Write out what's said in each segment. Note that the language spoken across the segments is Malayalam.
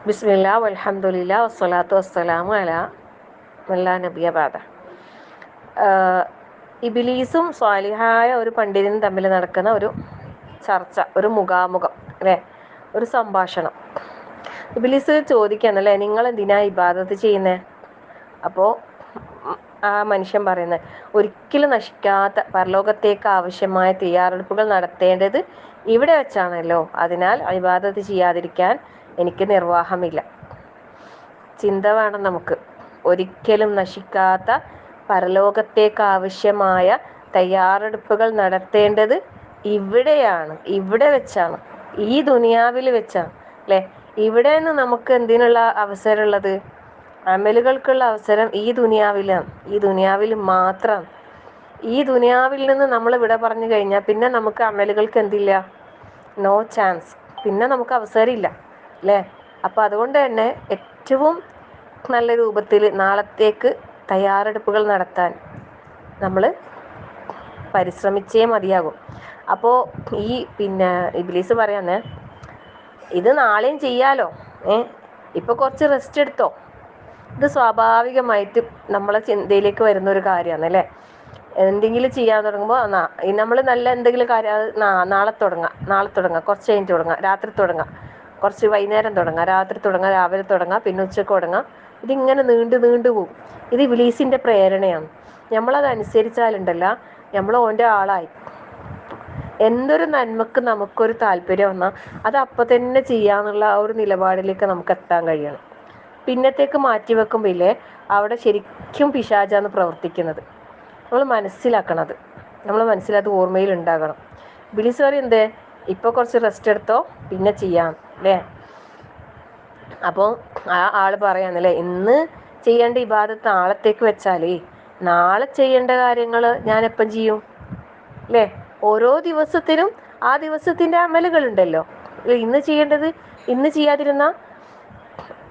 ബിസ്മില്ലാ വൽഹംദുലില്ലാ വസ്സലാത്തു വസ്സലാമു അലാ മല്ലാ നബിയ ബഅദ. ഇബ്ലീസും സ്വാലിഹായ ഒരു പണ്ഡിതനും തമ്മിൽ നടക്കുന്ന ഒരു ചർച്ച, ഒരു മുഖാമുഖം അല്ലേ, ഒരു സംഭാഷണം. ഇബ്ലീസ് ചോദിക്കാന്നല്ലേ, നിങ്ങൾ എന്തിനാ ഇബാദത്ത് ചെയ്യുന്നത്? അപ്പോൾ ആ മനുഷ്യൻ പറയുന്നത്, ഒരിക്കലും നശിക്കാത്ത പരലോകത്തേക്ക് ആവശ്യമായ തയ്യാറെടുപ്പുകൾ നടത്തേണ്ടത് ഇവിടെ വെച്ചാണല്ലോ, അതിനാൽ ഇബാദത്ത് ചെയ്യാതിരിക്കാൻ എനിക്ക് നിർവാഹമില്ല. ചിന്ത വേണം നമുക്ക്. ഒരിക്കലും നശിക്കാത്ത പരലോകത്തേക്ക് ആവശ്യമായ തയ്യാറെടുപ്പുകൾ നടത്തേണ്ടത് ഇവിടെയാണ്, ഇവിടെ വെച്ചാണ്, ഈ ദുനിയാവിൽ വെച്ചാണ് അല്ലേ. ഇവിടെ നിന്ന് നമുക്ക് എന്തിനുള്ള അവസരമുള്ളത്? അമലുകൾക്കുള്ള അവസരം ഈ ദുനിയാവിലാണ്, ഈ ദുനിയാവിൽ മാത്രം. ഈ ദുനിയാവിൽ നിന്ന് നമ്മൾ ഇവിടെ പറഞ്ഞു കഴിഞ്ഞാൽ പിന്നെ നമുക്ക് അമലുകൾക്ക് എന്തില്ല? No chance. പിന്നെ നമുക്ക് അവസരമില്ല അല്ലേ. അപ്പം അതുകൊണ്ട് തന്നെ ഏറ്റവും നല്ല രൂപത്തിൽ നാളത്തേക്ക് തയ്യാറെടുപ്പുകൾ നടത്താൻ നമ്മൾ പരിശ്രമിച്ചേ മതിയാകും. അപ്പോൾ ഈ ഇബ്ലീസ് പറയാന്നേ, ഇത് നാളെയും ചെയ്യാലോ, ഇപ്പോൾ കുറച്ച് റെസ്റ്റ് എടുത്തോ. ഇത് സ്വാഭാവികമായിട്ട് നമ്മളെ ചിന്തയിലേക്ക് വരുന്ന ഒരു കാര്യമാണ് അല്ലേ. എന്തെങ്കിലും ചെയ്യാൻ തുടങ്ങുമ്പോൾ നമ്മൾ നല്ല എന്തെങ്കിലും കാര്യം നാളെ തുടങ്ങാം, കുറച്ച് കഴിഞ്ഞ് തുടങ്ങാം, രാത്രി തുടങ്ങാം, കുറച്ച് വൈകുന്നേരം തുടങ്ങാം, രാത്രി തുടങ്ങാം, രാവിലെ തുടങ്ങാം, പിന്നെ ഉച്ചക്ക് തുടങ്ങാം. ഇതിങ്ങനെ നീണ്ടു പോകും. ഇത് ഇബ്ലീസിൻ്റെ പ്രേരണയാണ്. നമ്മളത് അനുസരിച്ചാലുണ്ടല്ല, നമ്മൾ ഓൻ്റെ ആളായി. എന്തൊരു നന്മക്ക് നമുക്കൊരു താല്പര്യം വന്നാൽ അത് അപ്പം തന്നെ ചെയ്യാന്നുള്ള ആ ഒരു നിലപാടിലേക്ക് നമുക്ക് എത്താൻ കഴിയണം. പിന്നത്തേക്ക് മാറ്റി വെക്കുമ്പോഴേ അവിടെ ശരിക്കും പിശാചാണ് പ്രവർത്തിക്കുന്നത്. നമ്മൾ മനസ്സിലാക്കണത്, നമ്മൾ മനസ്സിലത് ഓർമ്മയിൽ ഉണ്ടാകണം. ഇബ്ലീസ് പറയും എന്തേ, ഇപ്പോൾ കുറച്ച് റെസ്റ്റ് എടുത്തോ, പിന്നെ ചെയ്യാം അല്ലേ. അപ്പോൾ ആ ആൾ പറയാന്നല്ലേ, ഇന്ന് ചെയ്യേണ്ട ഇബാദത്ത് നാളത്തേക്ക് വെച്ചാൽ നാളെ ചെയ്യേണ്ട കാര്യങ്ങൾ ഞാൻ എപ്പം ചെയ്യും അല്ലേ. ഓരോ ദിവസത്തിനും ആ ദിവസത്തിൻ്റെ അമലുകളുണ്ടല്ലോ. ഇന്ന് ചെയ്യേണ്ടത് ഇന്ന് ചെയ്യാതിരുന്നാൽ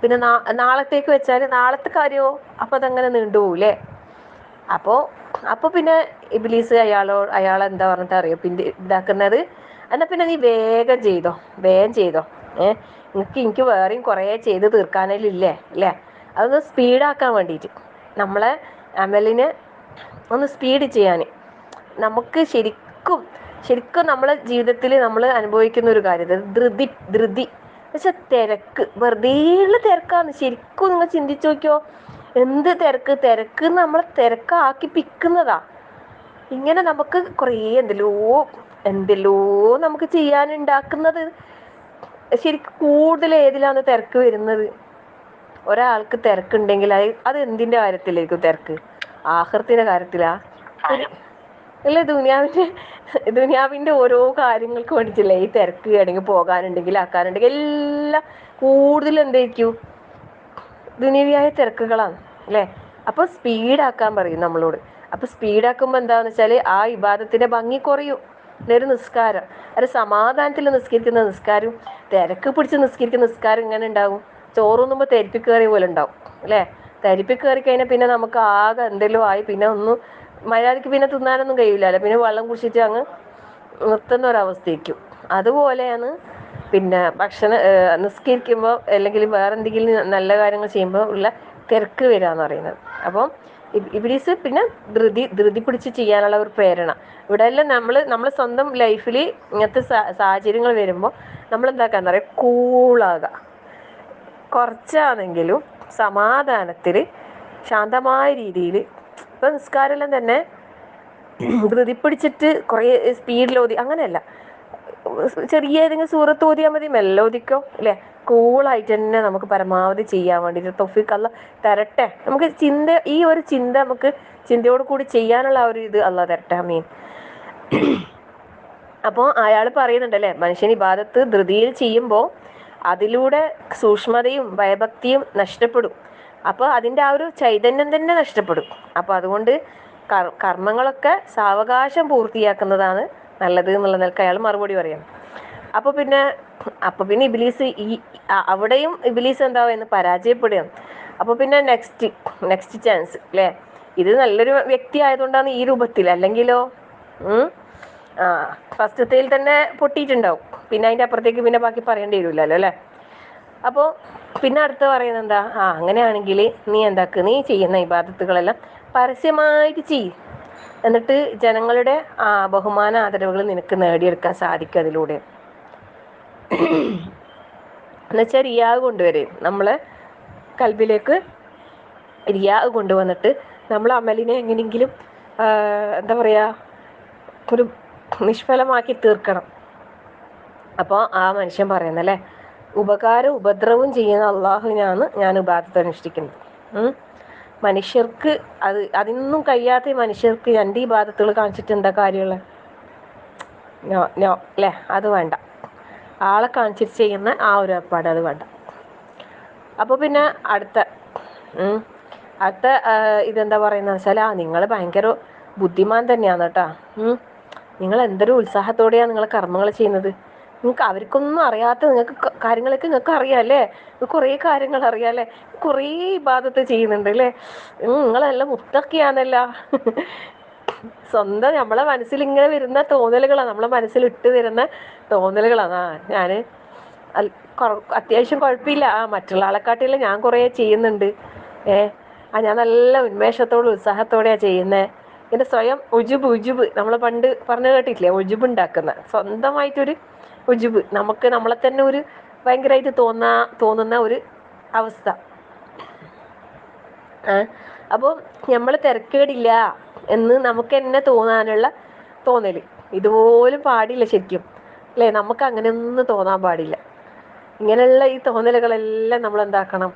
പിന്നെ നാളത്തേക്ക് വെച്ചാൽ നാളത്തെ കാര്യമോ അപ്പം അതങ്ങനെ നീണ്ടുപോകൂലേ. അപ്പോൾ പിന്നെ ഇബ്ലീസ് അയാളെന്താ പറഞ്ഞിട്ട് അറിയോ പിന്നെ ഇതാക്കുന്നത്, എന്നാൽ പിന്നെ നീ വേഗം ചെയ്തോ എനിക്ക് വേറെയും കുറേ ചെയ്ത് തീർക്കാനില്ലേ അല്ലേ. അതൊന്ന് സ്പീഡാക്കാൻ വേണ്ടിയിട്ട്, നമ്മളെ അമലിനെ ഒന്ന് സ്പീഡ് ചെയ്യാൻ. നമുക്ക് ശരിക്കും നമ്മളെ ജീവിതത്തിൽ നമ്മൾ അനുഭവിക്കുന്ന ഒരു കാര്യം ധൃതി പക്ഷെ തിരക്ക്, വെറുതെയുള്ള തിരക്കാണ്. ശരിക്കും നിങ്ങൾ ചിന്തിച്ചു നോക്കിയോ, എന്ത് തിരക്ക് നമ്മളെ തിരക്കാക്കി പിക്കുന്നതാ. ഇങ്ങനെ നമുക്ക് കുറേ എന്തെല്ലോ നമുക്ക് ചെയ്യാനുണ്ടാക്കുന്നത്. ശരിക്കും കൂടുതൽ ഏതിലാണ് തിരക്ക് വരുന്നത്? ഒരാൾക്ക് തിരക്കുണ്ടെങ്കിൽ അത് എന്തിൻ്റെ കാര്യത്തിലായിരിക്കും തിരക്ക്? ആഖിറത്തിന്റെ കാര്യത്തിലാ അല്ലേ? ദുനിയാവിൻ്റെ ഓരോ കാര്യങ്ങൾക്ക് വേണ്ടിയിട്ടില്ലേ ഈ തിരക്ക്? ആണെങ്കിൽ പോകാനുണ്ടെങ്കിൽ ആക്കാനുണ്ടെങ്കിൽ എല്ലാം കൂടുതൽ എന്തായിരിക്കും? ദുനിയാവിയായ തിരക്കുകളാണ് അല്ലേ. അപ്പോൾ സ്പീഡാക്കാൻ പറയും നമ്മളോട്. അപ്പോൾ സ്പീഡാക്കുമ്പോൾ എന്താണെന്ന് വെച്ചാൽ ആ ഇബാദത്തിൻ്റെ ഭംഗി കുറയും. ഒരു നിസ്കാരം, ഒരു സമാധാനത്തിൽ നിസ്കരിക്കുന്ന നിസ്കാരം തിരക്ക് പിടിച്ച് നിസ്കരിക്കുന്ന നിസ്കാരം ഇങ്ങനെ ഉണ്ടാവും. ചോറുന്നുമ്പോൾ തെരിപ്പി കയറിയ പോലെ ഉണ്ടാവും അല്ലേ. തെരിപ്പി കയറി കഴിഞ്ഞാൽ പിന്നെ നമുക്ക് ആകെ എന്തെങ്കിലും ആയി, പിന്നെ ഒന്നും മര്യാദയ്ക്ക് പിന്നെ തിന്നാനൊന്നും കഴിയില്ലല്ലോ. പിന്നെ വെള്ളം കുടിച്ചിട്ട് അങ്ങ് നിർത്തുന്ന ഒരവസ്ഥയ്ക്കും. അതുപോലെയാണ് നിസ്കരിക്കുമ്പോൾ അല്ലെങ്കിൽ വേറെ എന്തെങ്കിലും നല്ല കാര്യങ്ങൾ ചെയ്യുമ്പോൾ ഉള്ള തിരക്ക് വരിക എന്ന് പറയുന്നത്. അപ്പം ഇബ്ലീസ് പിന്നെ ധൃതി പിടിച്ച് ചെയ്യാനുള്ള ഒരു പ്രേരണ. ഇവിടെ എല്ലാം നമ്മൾ സ്വന്തം ലൈഫിൽ ഇങ്ങനത്തെ സാഹചര്യങ്ങൾ വരുമ്പോൾ നമ്മൾ എന്താക്കാന്ന് പറയാം, കൂളാകുക. കുറച്ചാണെങ്കിലും സമാധാനത്തിൽ ശാന്തമായ രീതിയിൽ. ഇപ്പം നിസ്കാരമെല്ലാം തന്നെ ധൃതി പിടിച്ചിട്ട് കുറേ സ്പീഡിൽ ഓതി അങ്ങനെയല്ല. ചെറിയ ഏതെങ്കിലും സൂറത്ത് ഓതിയാൽ മതി, മെല്ലെ ഓതിക്കോ അല്ലേ. കൂളായിട്ട് തന്നെ നമുക്ക് പരമാവധി ചെയ്യാൻ വേണ്ടിയിട്ട് തൗഫീഖ് അല്ലാഹ് തരട്ടെ. നമുക്ക് ഈ ഒരു ചിന്ത നമുക്ക് ചിന്തയോട് കൂടി ചെയ്യാനുള്ള ആ ഒരു ഇത് അല്ലാഹ് തരട്ടെ. ആമീൻ. അപ്പോൾ അയാൾ പറയുന്നുണ്ടല്ലേ, മനുഷ്യൻ ഇബാദത്ത് ധൃതിയിൽ ചെയ്യുമ്പോൾ അതിലൂടെ സൂക്ഷ്മതയും ഭയഭക്തിയും നഷ്ടപ്പെടും. അപ്പോൾ അതിൻ്റെ ആ ഒരു ചൈതന്യം തന്നെ നഷ്ടപ്പെടും. അപ്പോൾ അതുകൊണ്ട് കർമ്മങ്ങളൊക്കെ സാവകാശം പൂർത്തിയാക്കുന്നതാണ് നല്ലത് എന്നുള്ള നിലക്ക് അയാൾ മറുപടി പറയാം. അപ്പോൾ പിന്നെ ഇബ്ലീസ് അവിടെയും ഇബ്ലീസ് എന്താവും എന്ന് പരാജയപ്പെടുകയാണ്. അപ്പോൾ പിന്നെ നെക്സ്റ്റ് ചാൻസ് അല്ലേ. ഇത് നല്ലൊരു വ്യക്തി ആയതുകൊണ്ടാണ് ഈ രൂപത്തിൽ, അല്ലെങ്കിലോ ഫസ്റ്റത്തേൽ തന്നെ പൊട്ടിയിട്ടുണ്ടാവും. പിന്നെ അതിൻ്റെ അപ്പുറത്തേക്ക് പിന്നെ ബാക്കി പറയേണ്ടി വരില്ലല്ലോ അല്ലേ. അപ്പോൾ പിന്നെ അടുത്ത് പറയുന്നത് എന്താ, അങ്ങനെയാണെങ്കിൽ നീ എന്താക്ക്, നീ ചെയ്യുന്ന ഇബാദത്തുകളെല്ലാം പരസ്യമായിട്ട് ചെയ്യ്. എന്നിട്ട് ജനങ്ങളുടെ ബഹുമാന ആദരവുകൾ നിനക്ക് നേടിയെടുക്കാൻ സാധിക്കും അതിലൂടെ. എന്നുവെച്ചാൽ റിയാവ് കൊണ്ടുവരും, നമ്മളെ കൽബിലേക്ക് റിയാവ് കൊണ്ടുവന്നിട്ട് നമ്മൾ അമലിനെ എങ്ങനെയെങ്കിലും എന്താ പറയുക, ഒരു നിഷ്ഫലമാക്കി തീർക്കണം. അപ്പോൾ ആ മനുഷ്യൻ പറയുന്നല്ലേ, ഉപകാരം ഉപദ്രവവും ചെയ്യുന്ന അള്ളാഹുവിനാണ് ഞാൻ ഇബാദത്ത് അനുഷ്ഠിക്കുന്നത്. മനുഷ്യർക്ക് അതിനൊന്നും കഴിയാത്ത മനുഷ്യർക്ക് എൻ്റെ ഇബാദത്തുകൾ കാണിച്ചിട്ട് എന്താ കാര്യമുള്ളത്? നോ അല്ലേ, അത് വേണ്ട. ആളെ കാണിച്ചിട്ട് ചെയ്യുന്ന ആ ഒരു ഏർപ്പാട് അത് വേണ്ട. അപ്പോൾ പിന്നെ അടുത്ത ഇതെന്താ പറയുന്നത് വെച്ചാൽ, നിങ്ങൾ ഭയങ്കര ബുദ്ധിമാൻ തന്നെയാണ് കേട്ടോ. നിങ്ങൾ എന്തൊരു ഉത്സാഹത്തോടെയാണ് നിങ്ങൾ കർമ്മങ്ങൾ ചെയ്യുന്നത്. നിങ്ങൾക്ക് അവർക്കൊന്നും അറിയാത്ത നിങ്ങൾക്ക് കാര്യങ്ങളൊക്കെ നിങ്ങൾക്ക് അറിയാമല്ലേ, കുറേ കാര്യങ്ങൾ അറിയാമല്ലേ, കുറേ ഇബാദത്ത് ചെയ്യുന്നുണ്ട് അല്ലേ, നിങ്ങളെല്ലാം മുത്തക്കിയാന്നല്ല. സ്വന്തം നമ്മളെ മനസ്സിൽ ഇങ്ങനെ വരുന്ന തോന്നലുകളാണ്, നമ്മളെ മനസ്സിൽ ഇട്ട് വരുന്ന തോന്നലുകളാണ്. ഞാൻ അത്യാവശ്യം കുഴപ്പമില്ല, മറ്റുള്ള ആളെക്കാട്ടിലും ഞാൻ കുറേ ചെയ്യുന്നുണ്ട്, ഞാൻ നല്ല ഉന്മേഷത്തോടെ ഉത്സാഹത്തോടെയാണ് ചെയ്യുന്നത്. ഇങ്ങനെ സ്വയം ഉജുബ് നമ്മൾ പണ്ട് പറഞ്ഞു കേട്ടിട്ടില്ലേ, ഉജുബ് ഉണ്ടാക്കുന്ന സ്വന്തമായിട്ടൊരു ഉജുബ്, നമുക്ക് നമ്മളെ തന്നെ ഒരു ഭയങ്കരമായിട്ട് തോന്നുന്ന ഒരു അവസ്ഥ. അപ്പോൾ നമ്മൾ തിരക്കേടില്ല എന്ന് നമുക്ക് തന്നെ തോന്നാനുള്ള തോന്നൽ ഇതുപോലും പാടില്ല ശരിക്കും അല്ലേ, നമുക്ക് അങ്ങനെയൊന്നും തോന്നാൻ പാടില്ല. ഇങ്ങനെയുള്ള ഈ തോന്നലുകളെല്ലാം നമ്മൾ എന്താക്കണം,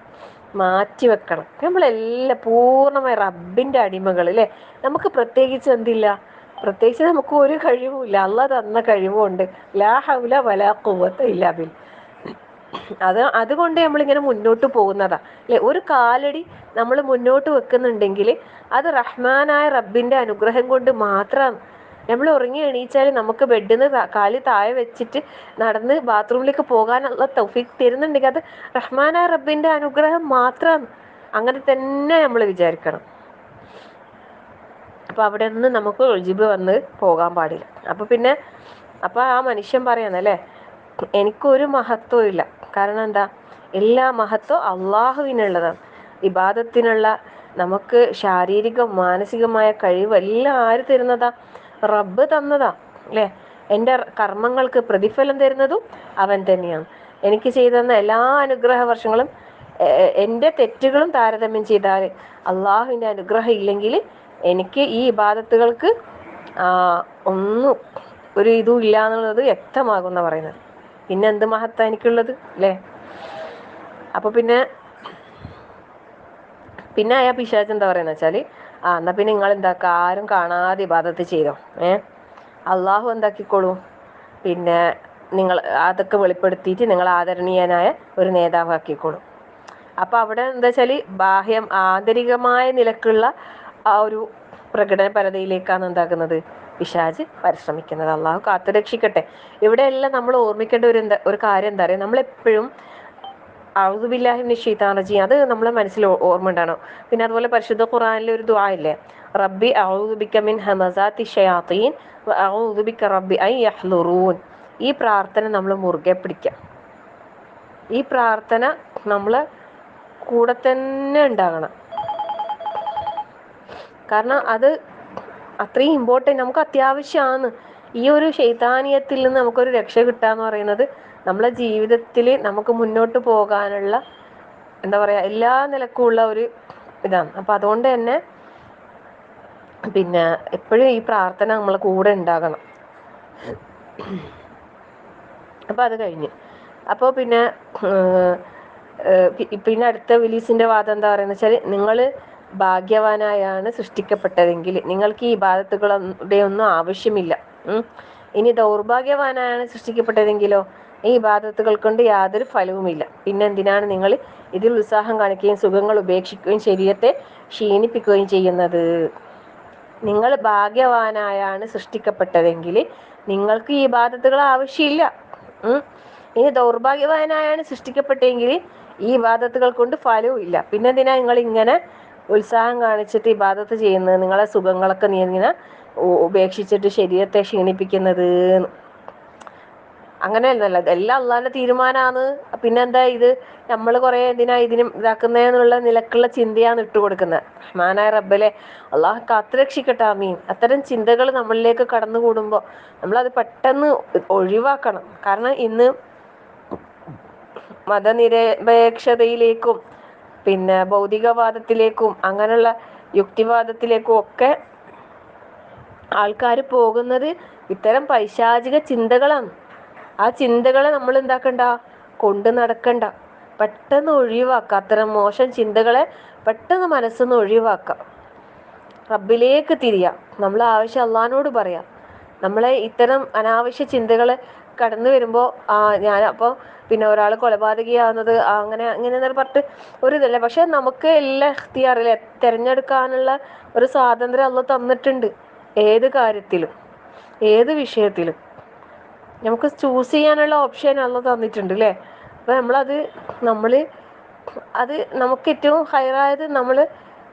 മാറ്റി വെക്കണം. നമ്മളെല്ലാം പൂർണ്ണമായി റബ്ബിൻ്റെ അടിമകൾ അല്ലേ. നമുക്ക് പ്രത്യേകിച്ച് എന്തില്ല, പ്രത്യേകിച്ച് നമുക്ക് ഒരു കഴിവുമില്ല, അള്ളാഹ് തന്ന കഴിവുണ്ട്. ലാ ഹൗല വലാ ഖുവത ഇല്ലാ ബിൽ. അതുകൊണ്ട് നമ്മളിങ്ങനെ മുന്നോട്ട് പോകുന്നതാ അല്ലേ. ഒരു കാലടി നമ്മൾ മുന്നോട്ട് വെക്കുന്നുണ്ടെങ്കിൽ അത് റഹ്മാനായ റബ്ബിൻ്റെ അനുഗ്രഹം കൊണ്ട് മാത്രമാണ്. നമ്മൾ ഉറങ്ങി എണീച്ചാൽ നമുക്ക് ബെഡിൽ നിന്ന് കാല് താഴെ വെച്ചിട്ട് നടന്ന് ബാത്റൂമിലേക്ക് പോകാനുള്ള തൗഫീഖ് തരുന്നുണ്ടെങ്കിൽ അത് റഹ്മാനായ റബ്ബിൻ്റെ അനുഗ്രഹം മാത്രമാണ്. അങ്ങനെ തന്നെ നമ്മൾ വിചാരിക്കണം. അപ്പോൾ അവിടെ നിന്ന് നമുക്ക് ഒഴിജിബ് വന്ന് പോകാൻ പാടില്ല. അപ്പോൾ ആ മനുഷ്യൻ പറയാന്നല്ലേ, എനിക്കൊരു മഹത്വവും ഇല്ല. കാരണം എന്താ, എല്ലാ മഹത്വം അള്ളാഹുവിനുള്ളതാണ്. ഇബാദത്തിനുള്ള നമുക്ക് ശാരീരിക മാനസികമായ കഴിവ് എല്ലാം ആര് തരുന്നതാ? റബ്ബ് തന്നതാ അല്ലേ. എൻ്റെ കർമ്മങ്ങൾക്ക് പ്രതിഫലം തരുന്നതും അവൻ തന്നെയാണ്. എനിക്ക് ചെയ്തെന്ന എല്ലാ അനുഗ്രഹ വർഷങ്ങളും എൻ്റെ തെറ്റുകളും താരതമ്യം ചെയ്താൽ അള്ളാഹുവിൻ്റെ അനുഗ്രഹം ഇല്ലെങ്കിൽ എനിക്ക് ഈ ഇബാദത്തുകൾക്ക് ഒന്നും ഒരു ഇതും ഇല്ല എന്നുള്ളത് വ്യക്തമാകുന്ന പറയുന്നത്. പിന്നെ എന്ത് മഹത്വം എനിക്കുള്ളത് അല്ലേ. അപ്പോൾ പിന്നെ അയാൾ പിശാച് എന്താ പറയുന്നത് വെച്ചാൽ, എന്നാൽ പിന്നെ നിങ്ങൾ എന്താക്കുക, ആരും കാണാതെ ഇബാദത്ത് ചെയ്തോ, അള്ളാഹു എന്താക്കിക്കോളൂ, പിന്നെ നിങ്ങൾ അതൊക്കെ വെളിപ്പെടുത്തിയിട്ട് നിങ്ങൾ ആദരണീയനായ ഒരു നേതാവാക്കിക്കോളൂ. അപ്പോൾ അവിടെ എന്താ വെച്ചാൽ ആന്തരികമായ നിലക്കുള്ള ആ ഒരു പ്രകടനപരതയിലേക്കാണ് എന്താക്കുന്നത്, പിശാച് പരിശ്രമിക്കുന്നത്. അള്ളാഹു കാത്തുരക്ഷിക്കട്ടെ. ഇവിടെയെല്ലാം നമ്മൾ ഓർമ്മിക്കേണ്ട ഒരു കാര്യം എന്താ പറയുക, നമ്മളെപ്പോഴും അഊദു ബില്ലാഹി മിനശ് ശൈത്താനിർ റജീം അത് നമ്മളെ മനസ്സിൽ ഓർമ്മ ഉണ്ടാണോ. പിന്നെ അതുപോലെ പരിശുദ്ധ ഖുർആനിലെ ഒരു ദുആ ഇല്ലേ, റബ്ബി അഊദു ബിക മിൻ ഹമസാത്തി ശയാത്തീൻ വ അഊദു ബിക റബ്ബി അൻ യഹ്ളുറൂൻ. ഈ പ്രാർത്ഥന നമ്മൾ മുറുകെ പിടിക്കുക. ഈ പ്രാർത്ഥന നമ്മൾ കൂടെ തന്നെ ഉണ്ടാകണം. കാരണം അത് അത്രയും ഇമ്പോർട്ടൻ്റ്, നമുക്ക് അത്യാവശ്യമാണ്. ഈ ഒരു ശൈത്താനിയത്തിൽ നിന്ന് നമുക്കൊരു രക്ഷ കിട്ടുകയെന്ന് പറയുന്നത് നമ്മളെ ജീവിതത്തിൽ നമുക്ക് മുന്നോട്ട് പോകാനുള്ള എന്താ പറയുക എല്ലാ നിലക്കുമുള്ള ഒരു ഇതാണ്. അപ്പോൾ അതുകൊണ്ട് തന്നെ പിന്നെ എപ്പോഴും ഈ പ്രാർത്ഥന നമ്മളെ കൂടെ ഉണ്ടാകണം. അപ്പോൾ അത് കഴിഞ്ഞ് അപ്പോൾ പിന്നെ അടുത്ത വിലീസിൻ്റെ വാദം എന്താ പറയുന്നത് വെച്ചാൽ, നിങ്ങൾ ഭാഗ്യവാനായാണ് സൃഷ്ടിക്കപ്പെട്ടതെങ്കിൽ നിങ്ങൾക്ക് ഈ ഇബാദത്തുകളുടെ ഒന്നും ആവശ്യമില്ല. ഇനി ദൗർഭാഗ്യവാനായാണ് സൃഷ്ടിക്കപ്പെട്ടതെങ്കിലോ ഈ ഇബാദത്തുകൾ കൊണ്ട് യാതൊരു ഫലവുമില്ല. പിന്നെ എന്തിനാണ് നിങ്ങൾ ഇതിൽ ഉത്സാഹം കാണിക്കുകയും സുഖങ്ങൾ ഉപേക്ഷിക്കുകയും ശരീരത്തെ ക്ഷീണിപ്പിക്കുകയും ചെയ്യുന്നത്? നിങ്ങൾ ഭാഗ്യവാനായാണ് സൃഷ്ടിക്കപ്പെട്ടതെങ്കിൽ നിങ്ങൾക്ക് ഈ ഇബാദത്തുകൾ ആവശ്യമില്ല. ഇനി ദൗർഭാഗ്യവാനായാണ് സൃഷ്ടിക്കപ്പെട്ടെങ്കിൽ ഈ ഇബാദത്തുകൾ കൊണ്ട് ഫലവും ഇല്ല. പിന്നെ എന്തിനാ നിങ്ങൾ ഇങ്ങനെ ഉത്സാഹം കാണിച്ചിട്ട് ഇബാദത്ത് ചെയ്യുന്നത്, നിങ്ങളെ സുഖങ്ങളൊക്കെ നീ ഇങ്ങനെ ഉപേക്ഷിച്ചിട്ട് ശരീരത്തെ ക്ഷീണിപ്പിക്കുന്നത്? അങ്ങനെയല്ലല്ലോ, എല്ലാം അള്ളാന്റെ തീരുമാനമാണ്. പിന്നെന്താ ഇത് നമ്മൾ കുറേ എന്തിനാ ഇതിനും ഇതാക്കുന്നതെന്നുള്ള നിലക്കുള്ള ചിന്തയാണ് ഇട്ട് കൊടുക്കുന്നത്. റഹ്മാനായ റബ്ബലെ അള്ളാഹ് കാത്തുരക്ഷിക്കട്ടെ, ആമീൻ. അത്തരം ചിന്തകൾ നമ്മളിലേക്ക് കടന്നുകൂടുമ്പോൾ നമ്മളത് പെട്ടെന്ന് ഒഴിവാക്കണം. കാരണം ഇന്ന് മതനിരപേക്ഷതയിലേക്കും പിന്നെ ഭൗതികവാദത്തിലേക്കും അങ്ങനെയുള്ള യുക്തിവാദത്തിലേക്കും ഒക്കെ ആൾക്കാർ പോകുന്നത് ഇത്തരം പൈശാചിക ചിന്തകളാണ്. ആ ചിന്തകളെ നമ്മൾ എന്താക്കണ്ട, കൊണ്ട് നടക്കണ്ട, പെട്ടെന്ന് ഒഴിവാക്കുക. അത്തരം മോശം ചിന്തകളെ പെട്ടെന്ന് മനസ്സിന്ന് ഒഴിവാക്കുക. റബ്ബിലേക്ക് തിരിയാം, നമ്മൾ ആവശ്യം അള്ളഹാനോട് പറയാം. നമ്മളെ ഇത്തരം അനാവശ്യ ചിന്തകൾ കടന്നു വരുമ്പോൾ ഞാൻ അപ്പോൾ പിന്നെ ഒരാൾ കൊലപാതകയാവുന്നത് അങ്ങനെ ഇങ്ങനെ പറഞ്ഞിട്ട് ഒരു ഇതല്ല. പക്ഷെ നമുക്ക് എല്ലാം ഇഖ്തിയാറില്ല, തിരഞ്ഞെടുക്കാനുള്ള ഒരു സ്വാതന്ത്ര്യം അള്ളാഹ് തന്നിട്ടുണ്ട്. ഏത് കാര്യത്തിലും ഏത് വിഷയത്തിലും നമുക്ക് ചൂസ് ചെയ്യാനുള്ള ഓപ്ഷൻ അള്ളാഹ് തന്നിട്ടുണ്ട് അല്ലേ. അപ്പോൾ നമ്മൾ നമുക്ക് ഏറ്റവും ഹയറായത് നമ്മൾ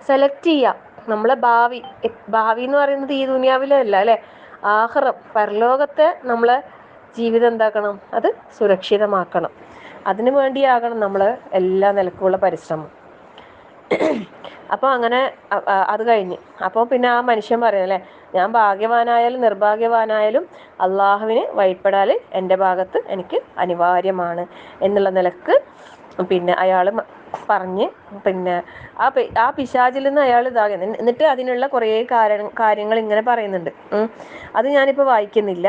സെലക്ട് ചെയ്യാം. നമ്മളെ ഭാവി എന്ന് പറയുന്നത് ഈ ദുനിയാവിലല്ല അല്ലേ, ആഖിറം പരലോകത്തെ നമ്മളെ ജീവിതം എന്താക്കണം, അത് സുരക്ഷിതമാക്കണം. അതിനു വേണ്ടിയാകണം നമ്മൾ എല്ലാ നിലക്കുള്ള പരിശ്രമം. അപ്പോൾ അങ്ങനെ അത് കഴിഞ്ഞ് അപ്പോൾ പിന്നെ ആ മനുഷ്യൻ പറയുന്നല്ലേ, ഞാൻ ഭാഗ്യവാനായാലും നിർഭാഗ്യവാനായാലും അള്ളാഹുവിന് വഴിപ്പെടാൽ എൻ്റെ ഭാഗത്ത് എനിക്ക് അനിവാര്യമാണ് എന്നുള്ള നിലക്ക് പിന്നെ അയാൾ പറഞ്ഞ് പിന്നെ ആ പിശാചിൽ നിന്ന് അയാൾ ഇതാകുന്നു. എന്നിട്ട് അതിനുള്ള കുറേ കാര്യങ്ങൾ ഇങ്ങനെ പറയുന്നുണ്ട്. അത് ഞാനിപ്പോൾ വായിക്കുന്നില്ല.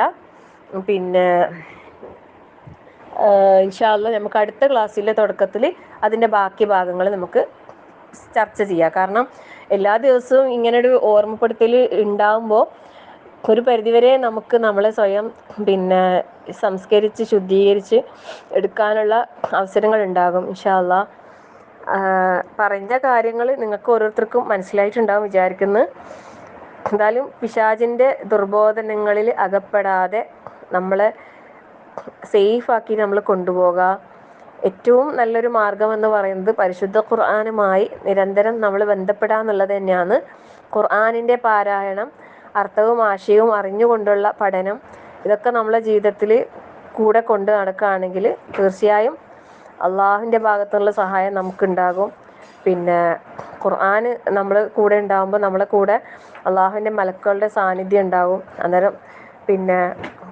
പിന്നെ ഇൻഷാ അല്ലാഹ് നമുക്ക് അടുത്ത ക്ലാസ്സിലെ തുടക്കത്തിൽ അതിൻ്റെ ബാക്കി ഭാഗങ്ങൾ നമുക്ക് ചർച്ച ചെയ്യാം. കാരണം എല്ലാ ദിവസവും ഇങ്ങനൊരു ഓർമ്മപ്പെടുത്തൽ ഉണ്ടാകുമ്പോൾ ഒരു പരിധിവരെ നമുക്ക് നമ്മളെ സ്വയം പിന്നെ സംസ്കരിച്ച് ശുദ്ധീകരിച്ച് എടുക്കാനുള്ള അവസരങ്ങൾ ഉണ്ടാകും ഇൻഷാ അല്ലാഹ്. പറഞ്ഞ കാര്യങ്ങൾ നിങ്ങൾക്ക് ഓരോരുത്തർക്കും മനസ്സിലായിട്ടുണ്ടാകും വിചാരിക്കുന്നു. എന്തായാലും പിശാചിൻ്റെ ദുർബോധനങ്ങളിൽ അകപ്പെടാതെ നമ്മളെ സേഫാക്കി നമ്മൾ കൊണ്ടുപോകുക. ഏറ്റവും നല്ലൊരു മാർഗം എന്ന് പറയുന്നത് പരിശുദ്ധ ഖുർആനുമായി നിരന്തരം നമ്മൾ ബന്ധപ്പെടുക എന്നുള്ളത് തന്നെയാണ്. ഖുർആനിൻ്റെ പാരായണം, അർത്ഥവും ആശയവും അറിഞ്ഞുകൊണ്ടുള്ള പഠനം, ഇതൊക്കെ നമ്മളെ ജീവിതത്തിൽ കൂടെ കൊണ്ട് നടക്കുകയാണെങ്കിൽ തീർച്ചയായും അള്ളാഹുവിൻ്റെ ഭാഗത്തുള്ള സഹായം നമുക്കുണ്ടാകും. പിന്നെ ഖുർആൻ നമ്മൾ കൂടെ ഉണ്ടാകുമ്പോൾ നമ്മളെ കൂടെ അള്ളാഹുവിൻ്റെ മലക്കുകളുടെ സാന്നിധ്യം ഉണ്ടാകും. അന്നേരം പിന്നെ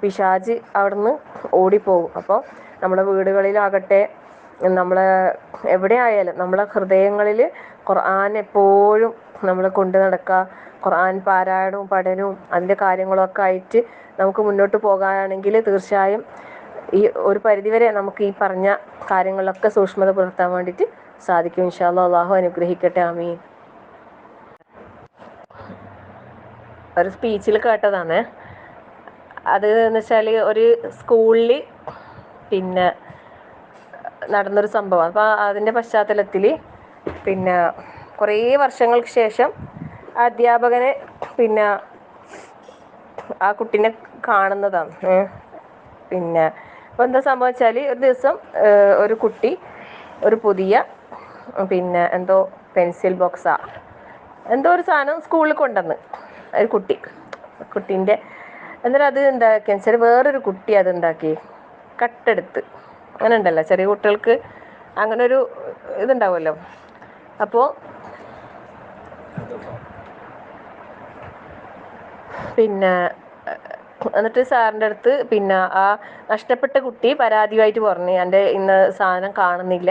പിശാച് അവിടുന്ന് ഓടിപ്പോകും. അപ്പോൾ നമ്മുടെ വീടുകളിലാകട്ടെ നമ്മളെ എവിടെയായാലും നമ്മളെ ഹൃദയങ്ങളിൽ ഖുർആൻ എപ്പോഴും നമ്മൾ കൊണ്ട് നടക്കുക. ഖുർആൻ പാരായണവും പഠനവും അതിൻ്റെ കാര്യങ്ങളൊക്കെ ആയിട്ട് നമുക്ക് മുന്നോട്ട് പോകാനാണെങ്കിൽ തീർച്ചയായും ഈ ഒരു പരിധിവരെ നമുക്ക് ഈ പറഞ്ഞ കാര്യങ്ങളിലൊക്കെ സൂക്ഷ്മത പുലർത്താൻ വേണ്ടിയിട്ട് സാധിക്കും. ഇൻഷാ അല്ലാഹ്. അള്ളാഹു അനുഗ്രഹിക്കട്ടെ, ആമീൻ. ഒരു സ്പീച്ചിൽ കേട്ടതാണ്. അത് എന്ന് വെച്ചാൽ ഒരു സ്കൂളിൽ പിന്നെ നടന്നൊരു സംഭവം. അപ്പോൾ അതിൻ്റെ പശ്ചാത്തലത്തിൽ പിന്നെ കുറേ വർഷങ്ങൾക്ക് ശേഷം അധ്യാപകനെ പിന്നെ ആ കുട്ടീനെ കാണുന്നതാണ്. പിന്നെ അപ്പോൾ എന്താ സംഭവിച്ചാൽ ഒരു ദിവസം ഒരു കുട്ടി ഒരു പുതിയ പിന്നെ എന്തോ പെൻസിൽ ബോക്സാ എന്തോ ഒരു സാധനം സ്കൂളിൽ കൊണ്ടുവന്ന് ഒരു കുട്ടീൻ്റെ എന്നിട്ട് അത് എന്താക്കിയെന്ന് വെച്ചാൽ വേറൊരു കുട്ടി അതുണ്ടാക്കി കട്ടെടുത്ത്. അങ്ങനെ ഉണ്ടല്ലോ ചെറിയ കുട്ടികൾക്ക് അങ്ങനെ ഒരു ഇതുണ്ടാവുമല്ലോ. അപ്പോൾ പിന്നെ എന്നിട്ട് സാറിൻ്റെ അടുത്ത് പിന്നെ ആ നഷ്ടപ്പെട്ട കുട്ടി പരാതിയായിട്ട് പറഞ്ഞു, എൻ്റെ ഇന്ന് സാധനം കാണുന്നില്ല,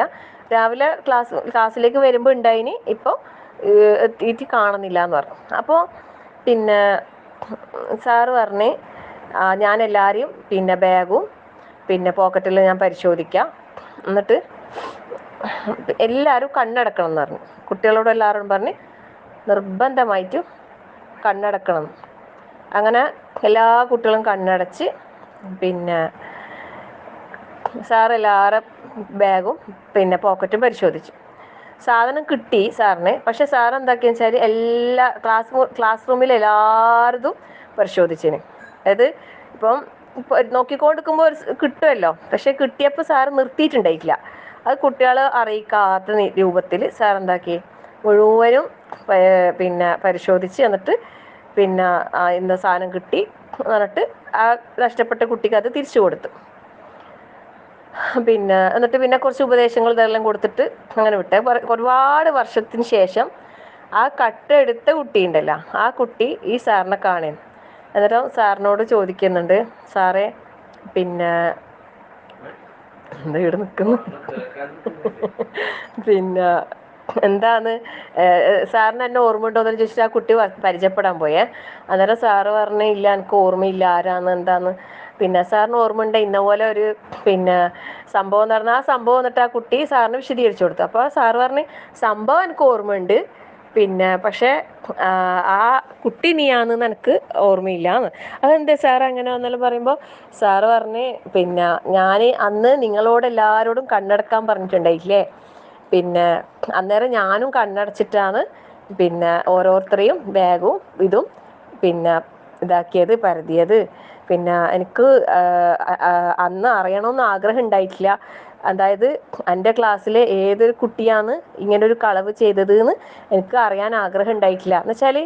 രാവിലെ ക്ലാസ്സിലേക്ക് വരുമ്പോൾ ഉണ്ടായിന്, ഇപ്പോൾ എത്തിയിട്ട് കാണുന്നില്ല എന്ന് പറഞ്ഞു. അപ്പോൾ പിന്നെ സാറ് പറഞ്ഞ് ഞാൻ എല്ലാവരെയും പിന്നെ ബാഗും പിന്നെ പോക്കറ്റിൽ ഞാൻ പരിശോധിക്കാം, എന്നിട്ട് എല്ലാവരും കണ്ണടക്കണം എന്ന് പറഞ്ഞു. കുട്ടികളോട് എല്ലാവരോടും പറഞ്ഞ് നിർബന്ധമായിട്ടും കണ്ണടക്കണം. അങ്ങനെ എല്ലാ കുട്ടികളും കണ്ണടച്ച് പിന്നെ സാർ എല്ലാവരുടെ ബാഗും പിന്നെ പോക്കറ്റും പരിശോധിച്ചു. സാധനം കിട്ടി സാറിന്. പക്ഷെ സാർ എന്താക്കിയെന്ന് വെച്ചാൽ എല്ലാ ക്ലാസ് റൂമിൽ എല്ലാവരതും പരിശോധിച്ചിന്. അതായത് ഇപ്പം നോക്കിക്കൊണ്ടിരിക്കുമ്പോൾ കിട്ടുമല്ലോ, പക്ഷെ കിട്ടിയപ്പോൾ സാറ് നിർത്തിയിട്ടുണ്ടായിട്ടില്ല. അത് കുട്ടികളെ അറിയിക്കാത്ത രൂപത്തിൽ സാർ എന്താക്കി മുഴുവനും പിന്നെ പരിശോധിച്ച് എന്നിട്ട് പിന്നെ ഇന്ന സാധനം കിട്ടി എന്നിട്ട് ആ നഷ്ടപ്പെട്ട കുട്ടിക്ക് അത് തിരിച്ചു കൊടുത്തു. പിന്നെ എന്നിട്ട് പിന്നെ കുറച്ച് ഉപദേശങ്ങൾ ഇതെല്ലാം കൊടുത്തിട്ട് അങ്ങനെ വിട്ട്. ഒരുപാട് വർഷത്തിന് ശേഷം ആ കട്ട് എടുത്ത കുട്ടി ഉണ്ടല്ലോ, ആ കുട്ടി ഈ സാറിനെ കാണുന്നു. എന്നിട്ട് സാറിനോട് ചോദിക്കുന്നുണ്ട്, സാറേ പിന്നെ എന്താ ഇവിടെ നിൽക്കുന്നു, പിന്നെ എന്താന്ന് സാറിന് എന്നെ ഓർമ്മ ഉണ്ടോയെന്ന് ചോദിച്ചിട്ട് ആ കുട്ടി പരിചയപ്പെടാൻ പോയേ. അന്നേരം സാറ് പറഞ്ഞ് ഇല്ല എനിക്ക് ഓർമ്മയില്ല ആരാന്ന് എന്താന്ന്. പിന്നെ സാറിന് ഓർമ്മയുണ്ട് ഇന്ന പോലെ ഒരു പിന്നെ സംഭവം നടന്ന. ആ സംഭവം എന്നിട്ട് ആ കുട്ടി സാറിന് വിശദീകരിച്ചു കൊടുത്തു. അപ്പോൾ സാറ് പറഞ്ഞ് സംഭവം എനിക്ക് ഓർമ്മയുണ്ട്, പിന്നെ പക്ഷേ ആ കുട്ടി നീയാണെന്ന് എനിക്ക് ഓർമ്മയില്ലാന്ന്. അതെന്താ സാർ അങ്ങനെ വന്നാലും പറയുമ്പോൾ സാറ് പറഞ്ഞ് പിന്നെ ഞാൻ അന്ന് നിങ്ങളോട് എല്ലാവരോടും കണ്ണടക്കാൻ പറഞ്ഞിട്ടുണ്ടായില്ലേ, പിന്നെ അന്നേരം ഞാനും കണ്ണടച്ചിട്ടാണ് പിന്നെ ഓരോരുത്തരെയും ബാഗും ഇതും പിന്നെ ഇതാക്കിയത്, പരതിയത്. പിന്നെ എനിക്ക് അന്ന് അറിയണമെന്ന് ആഗ്രഹം ഉണ്ടായിട്ടില്ല, അതായത് എൻ്റെ ക്ലാസ്സിലെ ഏതൊരു കുട്ടിയാണ് ഇങ്ങനൊരു കളവ് ചെയ്തത് എന്ന് എനിക്ക് അറിയാൻ ആഗ്രഹം ഉണ്ടായിട്ടില്ല എന്ന് വെച്ചാൽ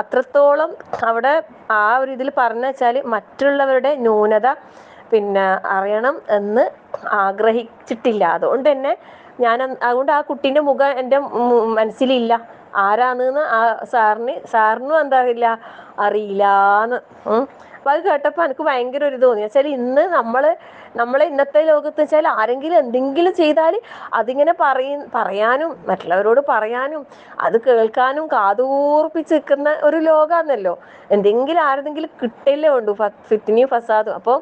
അത്രത്തോളം അവിടെ ആ ഒരു ഇതിൽ പറഞ്ഞു വെച്ചാൽ മറ്റുള്ളവരുടെ ന്യൂനത പിന്നെ അറിയണം എന്ന് ആഗ്രഹിച്ചിട്ടില്ല. അതുകൊണ്ട് തന്നെ അതുകൊണ്ട് ആ കുട്ടീൻ്റെ മുഖം എൻ്റെ മനസ്സിലില്ല, ആരാണെന്ന് ആ സാറിനും എന്താ അറിയില്ലാന്ന്. അപ്പം അത് കേട്ടപ്പോൾ എനിക്ക് ഭയങ്കര ഒരു തോന്നി വെച്ചാൽ ഇന്ന് നമ്മളെ ഇന്നത്തെ ലോകത്ത് വെച്ചാൽ ആരെങ്കിലും എന്തെങ്കിലും ചെയ്താൽ അതിങ്ങനെ പറയാനും മറ്റുള്ളവരോട് പറയാനും അത് കേൾക്കാനും കാതൂർപ്പിച്ച് നിൽക്കുന്ന ഒരു ലോകമാണല്ലോ. എന്തെങ്കിലും ആരെങ്കിലും കിട്ടില്ലേ ഉണ്ടു ഫിത്തിനിയും ഫസാദും. അപ്പോൾ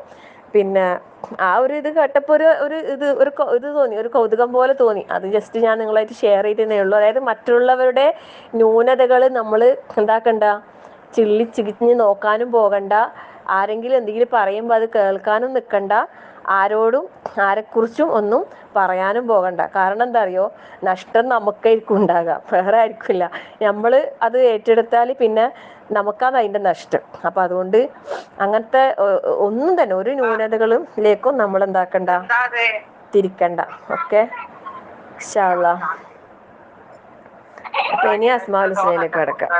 പിന്നെ ആ ഒരു ഇത് കേട്ടപ്പോൾ ഒരു തോന്നി, ഒരു കൗതുകം പോലെ തോന്നി. അത് ജസ്റ്റ് ഞാൻ നിങ്ങളായിട്ട് ഷെയർ ചെയ്തേ ഉള്ളൂ. അതായത് മറ്റുള്ളവരുടെ ന്യൂനതകൾ നമ്മൾ എന്താക്കണ്ട, ചില്ലിച്ചികിഞ്ഞ് നോക്കാനും പോകണ്ട, ആരെങ്കിലും എന്തെങ്കിലും പറയുമ്പോൾ അത് കേൾക്കാനും നിൽക്കണ്ട, ആരോടും ആരെക്കുറിച്ചും ഒന്നും പറയാനും പോകണ്ട. കാരണം എന്താ അറിയോ, നഷ്ടം നമുക്കായിരിക്കും ഉണ്ടാകുക, വേറെ ആയിരിക്കില്ല. നമ്മൾ അത് ഏറ്റെടുത്താൽ പിന്നെ നമുക്കാണ് അതിൻ്റെ നഷ്ടം. അപ്പം അതുകൊണ്ട് അങ്ങനത്തെ ഒന്നും തന്നെ ഒരു ന്യൂനതകളിലേക്കും നമ്മൾ എന്താക്കണ്ട, തിരിക്കണ്ട. ഓക്കെ, ഇൻഷാ അല്ലാഹ്. അപ്പം ഇനി അസ്മാഉൽ ഹുസ്നയിലേക്ക് കിടക്കാം.